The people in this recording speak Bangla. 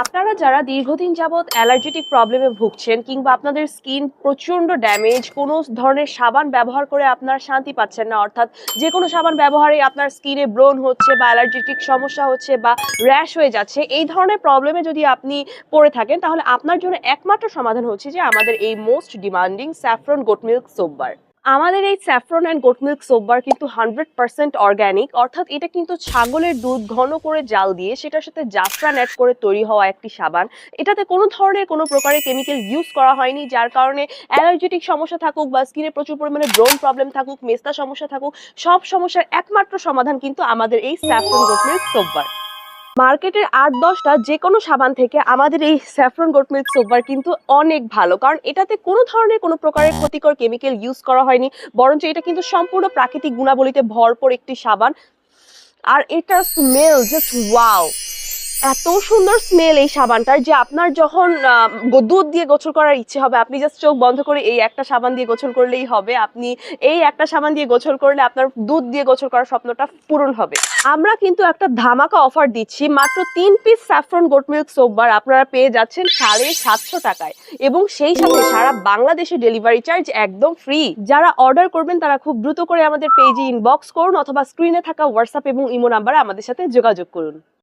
আপনারা যারা দীর্ঘদিন যাবৎ অ্যালার্জেটিক প্রবলেমে ভুগছেন কিংবা আপনাদের স্কিন প্রচন্ড ড্যামেজ, কোনো ধরনের সাবান ব্যবহার করে আপনারা শান্তি পাচ্ছেন না, অর্থাৎ যে কোনো সাবান ব্যবহারে আপনার স্কিনে ব্রণ হচ্ছে বা অ্যালার্জেটিক সমস্যা হচ্ছে বা র্যাশ হয়ে যাচ্ছে, এই ধরনের প্রবলেমে যদি আপনি পড়ে থাকেন তাহলে আপনার জন্য একমাত্র সমাধান হচ্ছে যে আমাদের এই most demanding saffron goat milk soap bar. আমাদের এই saffron and goat milk soap bar কিন্তু 100% অর্গানিক, অর্থাৎ এটা কিন্তু ছাগলের দুধ ঘন করে জাল দিয়ে সেটার সাথে জাফরান অ্যাড করে তৈরি হওয়া একটি সাবান। এটাতে কোনো ধরনের কোনো প্রকারের কেমিক্যাল ইউজ করা হয়নি, যার কারণে অ্যালার্জেটিক সমস্যা থাকুক বা স্কিনে প্রচুর পরিমাণে ব্রণ প্রবলেম থাকুক, মেস্তা সমস্যা থাকুক, সব সমস্যার একমাত্র সমাধান কিন্তু আমাদের এই saffron goat milk soap bar. মার্কেটের ৮-১০টা যে কোনো সাবান থেকে আমাদের এই saffron goat milk soap bar কিন্তু অনেক ভালো, কারণ এটাতে কোনো ধরনের কোনো প্রকারের ক্ষতিকর কেমিক্যাল ইউজ করা হয়নি, বরঞ্চ এটা কিন্তু সম্পূর্ণ প্রাকৃতিক গুণাবলীতে ভরপুর একটি সাবান। আর এটার স্মেল জাস্ট ওয়াও! এত সুন্দর স্মেল এই সাবানটার যে আপনার যখন দুধ দিয়ে গোসল করার ইচ্ছে হবে, আপনি জাস্ট চোখ বন্ধ করে এই একটা সাবান দিয়ে গোসল করলেই হবে। আপনি এই একটা সাবান দিয়ে গোসল করলে আপনার দুধ দিয়ে গোসল করার স্বপ্নটা পূরণ হবে। আমরা কিন্তু একটা ধামাকা অফার দিচ্ছি, মাত্র ৩ piece saffron goat milk soap bar আপনারা পেয়ে যাচ্ছেন ৭৫০ টাকায়, এবং সেই সাথে সারা বাংলাদেশে ডেলিভারি চার্জ একদম ফ্রি। যারা অর্ডার করবেন তারা খুব দ্রুত করে আমাদের পেজে ইনবক্স করুন অথবা স্ক্রিনে থাকা হোয়াটসঅ্যাপ এবং ইমো নাম্বারে আমাদের সাথে যোগাযোগ করুন।